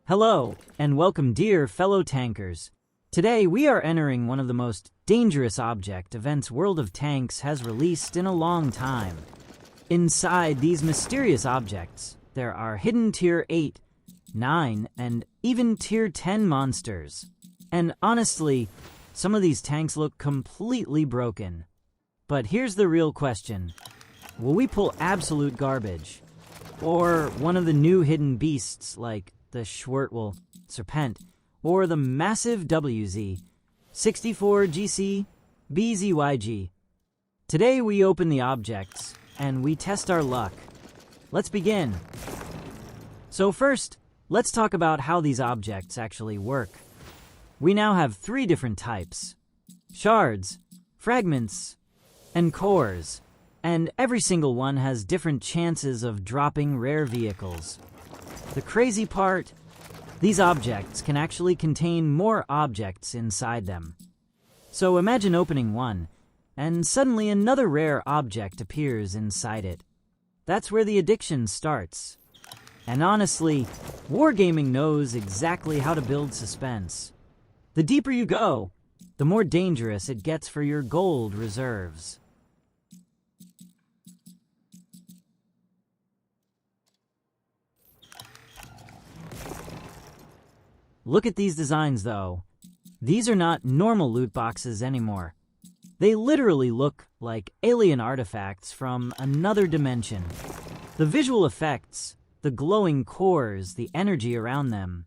Hello, and welcome dear fellow tankers. Today we are entering one of the most dangerous object events World of Tanks has released in a long time. Inside these mysterious objects, there are hidden Tier 8, 9, and even Tier 10 monsters. And honestly, some of these tanks look completely broken. But here's the real question. Will we pull absolute garbage? Or one of the new hidden beasts like the Schwertwell Serpent, or the massive WZ 64GC BZYG. Today we open the objects and we test our luck. Let's begin. So first, let's talk about how these objects actually work. We now have 3 different types: shards, fragments, and cores, and every single one has different chances of dropping rare vehicles. The crazy part, these objects can actually contain more objects inside them. So imagine opening one, and suddenly another rare object appears inside it. That's where the addiction starts. And honestly, wargaming knows exactly how to build suspense. The deeper you go, the more dangerous it gets for your gold reserves. Look at these designs though. These are not normal loot boxes anymore. They literally look like alien artifacts from another dimension. The visual effects, the glowing cores, the energy around them.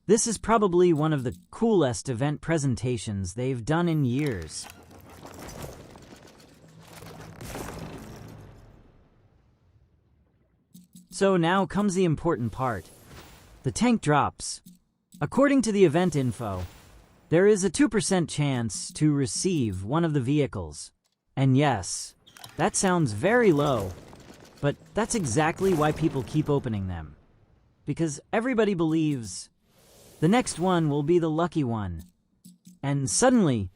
This is probably one of the coolest event presentations they've done in years. So now comes the important part. The tank drops. According to the event info, there is a 2% chance to receive one of the vehicles. And yes, that sounds very low, but that's exactly why people keep opening them. Because everybody believes the next one will be the lucky one. And suddenly,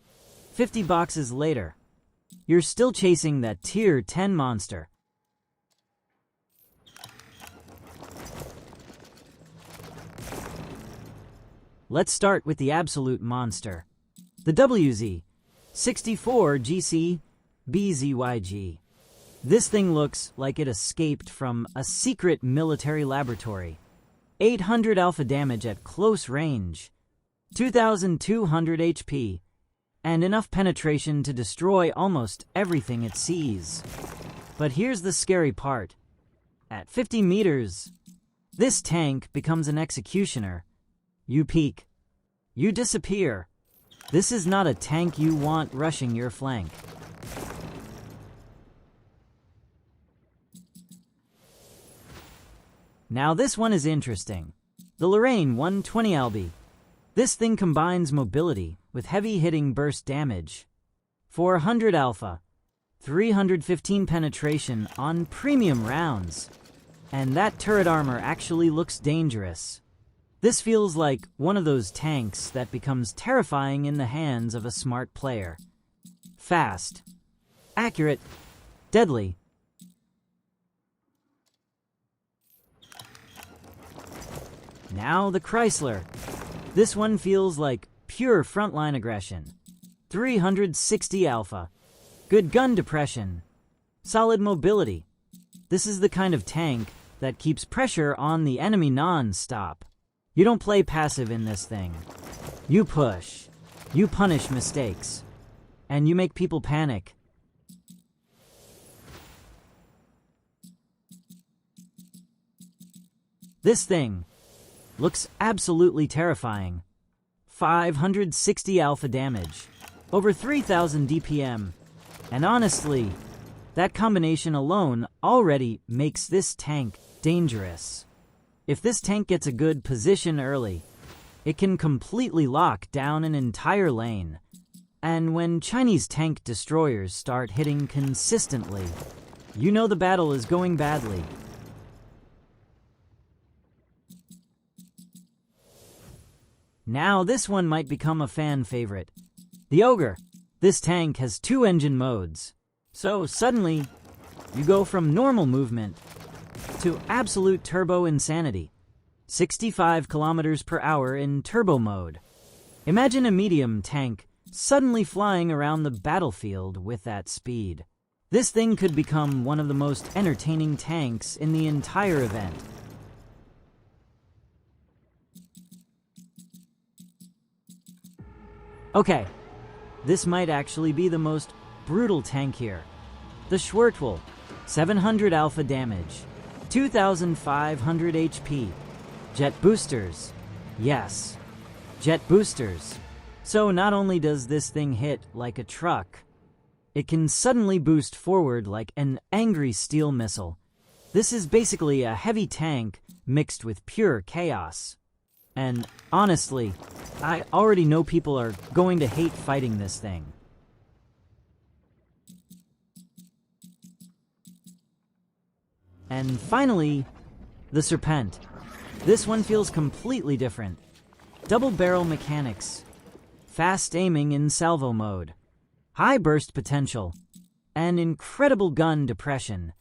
50 boxes later, you're still chasing that Tier 10 monster. Let's start with the absolute monster, the WZ 64GC BZYG. This thing looks like it escaped from a secret military laboratory. 800 alpha damage at close range, 2,200 HP, and enough penetration to destroy almost everything it sees. But here's the scary part. At 50 meters, this tank becomes an executioner. You peek. You disappear. This is not a tank you want rushing your flank. Now this one is interesting. The Lorraine 120 Albi. This thing combines mobility with heavy hitting burst damage. 400 alpha, 315 penetration on premium rounds. And that turret armor actually looks dangerous. This feels like one of those tanks that becomes terrifying in the hands of a smart player. Fast, accurate, deadly. Now the Chrysler. This one feels like pure frontline aggression. 360 alpha, good gun depression, solid mobility. This is the kind of tank that keeps pressure on the enemy non-stop. You don't play passive in this thing. You push. You punish mistakes. And you make people panic. This thing looks absolutely terrifying. 560 alpha damage. Over 3,000 DPM. And honestly, that combination alone already makes this tank dangerous. If this tank gets a good position early, it can completely lock down an entire lane. And when Chinese tank destroyers start hitting consistently, you know the battle is going badly. Now this one might become a fan favorite. The Ogre. This tank has 2 engine modes. So suddenly, you go from normal movement to absolute turbo insanity. 65 kilometers per hour in turbo mode. Imagine a medium tank suddenly flying around the battlefield with that speed. This thing could become one of the most entertaining tanks in the entire event. Okay, this might actually be the most brutal tank here. The Schwertwell, 700 alpha damage, 2500 HP. Jet boosters. Yes, jet boosters. So not only does this thing hit like a truck, it can suddenly boost forward like an angry steel missile. This is basically a heavy tank mixed with pure chaos. And honestly, I already know people are going to hate fighting this thing. And finally, the Serpent. This one feels completely different. Double barrel mechanics, fast aiming in salvo mode, high burst potential, and incredible gun depression.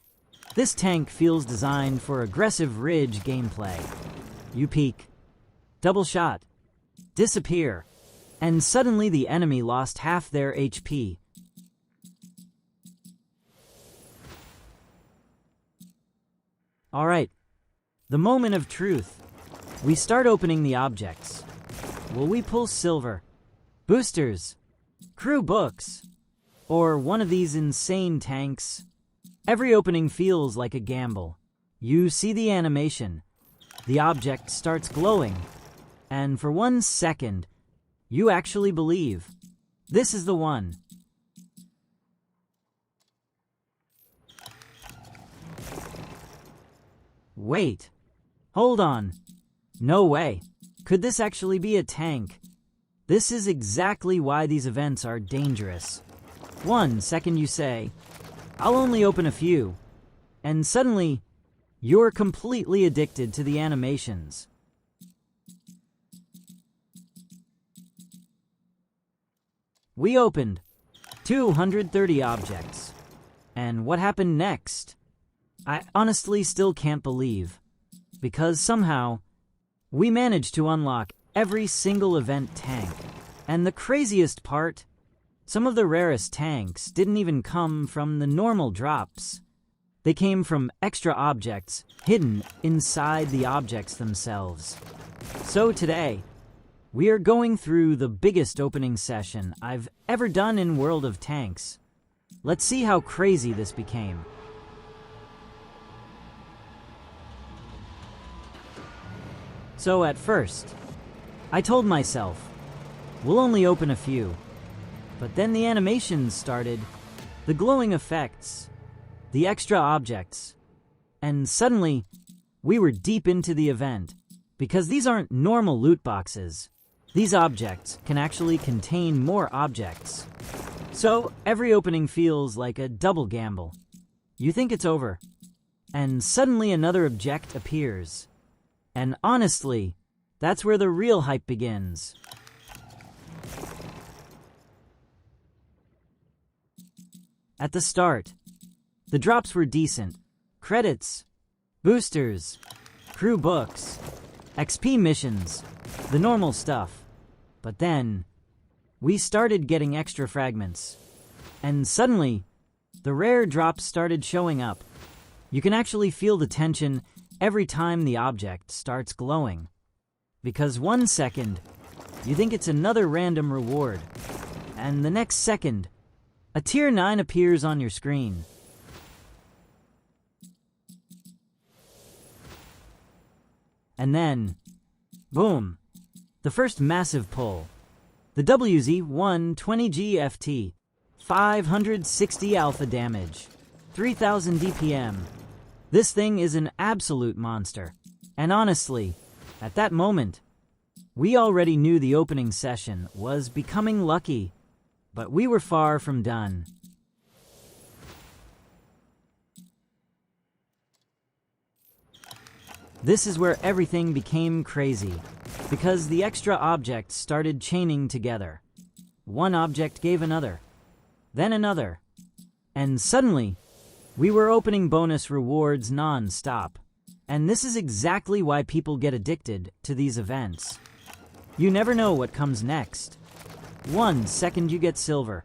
This tank feels designed for aggressive ridge gameplay. You peek, double shot, disappear, and suddenly the enemy lost half their HP. Alright, the moment of truth. We start opening the objects. Will we pull silver, boosters, crew books, or one of these insane tanks? Every opening feels like a gamble. You see the animation. The object starts glowing, and for 1 second, you actually believe this is the one. Wait, hold on. No way. Could this actually be a tank? This is exactly why these events are dangerous. 1 second you say, I'll only open a few, and suddenly, you're completely addicted to the animations. We opened 230 objects. And what happened next? I honestly still can't believe, because somehow, we managed to unlock every single event tank. And the craziest part, some of the rarest tanks didn't even come from the normal drops. They came from extra objects hidden inside the objects themselves. So today, we are going through the biggest opening session I've ever done in World of Tanks. Let's see how crazy this became. So at first, I told myself, we'll only open a few. But then the animations started, the glowing effects, the extra objects, and suddenly, we were deep into the event. Because these aren't normal loot boxes. These objects can actually contain more objects. So every opening feels like a double gamble. You think it's over, and suddenly another object appears. And honestly, that's where the real hype begins. At the start, the drops were decent. Credits, boosters, crew books, XP missions, the normal stuff. But then, we started getting extra fragments. And suddenly, the rare drops started showing up. You can actually feel the tension every time the object starts glowing. Because 1 second, you think it's another random reward. And the next second, a tier 9 appears on your screen. And then, boom, the first massive pull. The WZ-120G FT, 560 alpha damage, 3000 DPM. This thing is an absolute monster. And honestly, at that moment, we already knew the opening session was becoming lucky, but we were far from done. This is where everything became crazy, because the extra objects started chaining together. One object gave another, then another, and suddenly, we were opening bonus rewards non-stop. And this is exactly why people get addicted to these events. You never know what comes next. 1 second you get silver.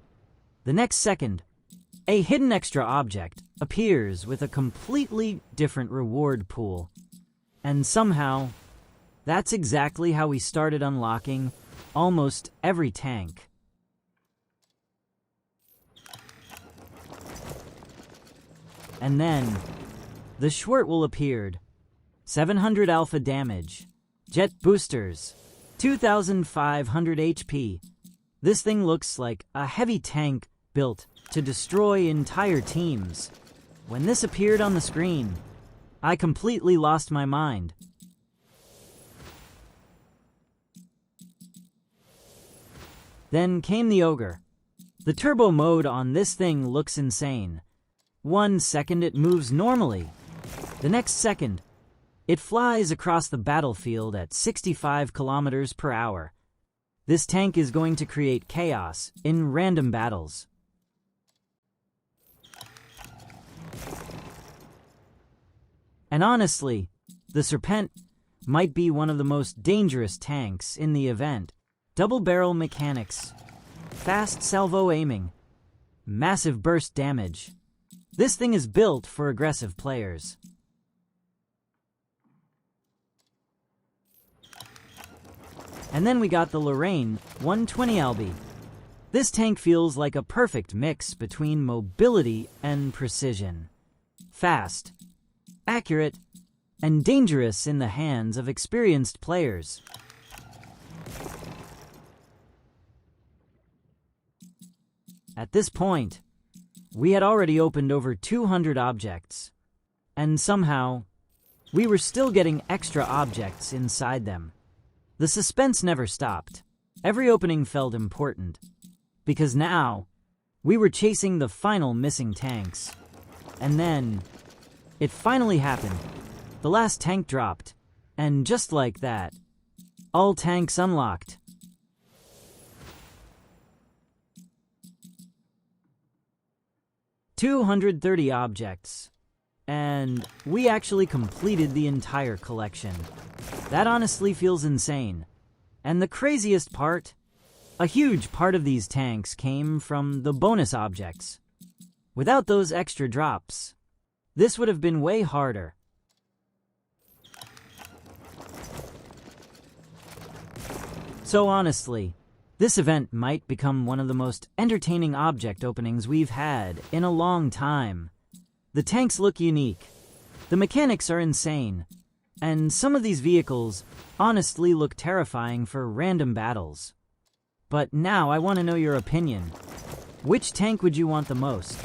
The next second, a hidden extra object appears with a completely different reward pool. And somehow, that's exactly how we started unlocking almost every tank. And then, the Schwertwell appeared. 700 alpha damage. Jet boosters. 2,500 HP. This thing looks like a heavy tank built to destroy entire teams. When this appeared on the screen, I completely lost my mind. Then came the Ogre. The turbo mode on this thing looks insane. 1 second it moves normally. The next second, it flies across the battlefield at 65 kilometers per hour. This tank is going to create chaos in random battles. And honestly, the Serpent might be one of the most dangerous tanks in the event. Double barrel mechanics, fast salvo aiming, massive burst damage. This thing is built for aggressive players. And then we got the Lorraine 120 LB. This tank feels like a perfect mix between mobility and precision. Fast, accurate, and dangerous in the hands of experienced players. At this point, we had already opened over 200 objects, and somehow, we were still getting extra objects inside them. The suspense never stopped. Every opening felt important, because now, we were chasing the final missing tanks. And then, it finally happened. The last tank dropped, and just like that, all tanks unlocked. $230 objects, and we actually completed the entire collection. That honestly feels insane. And the craziest part, a huge part of these tanks came from the bonus objects. Without those extra drops, this would have been way harder. So honestly, this event might become one of the most entertaining object openings we've had in a long time. The tanks look unique, the mechanics are insane, and some of these vehicles honestly look terrifying for random battles. But now I want to know your opinion. Which tank would you want the most?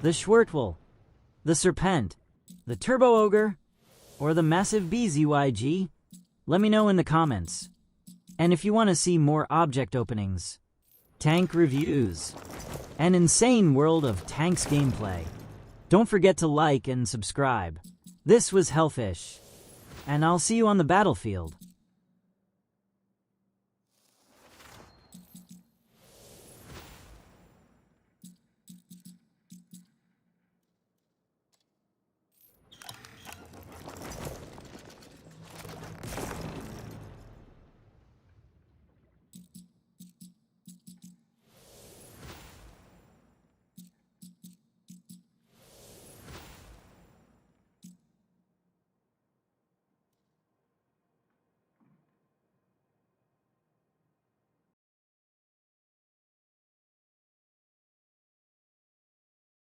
The Schwertwell, the Serpent, the Turbo Ogre, or the massive BZYG? Let me know in the comments. And if you want to see more object openings, tank reviews, an insane world of tanks gameplay, don't forget to like and subscribe. This was HELLFISH, and I'll see you on the battlefield.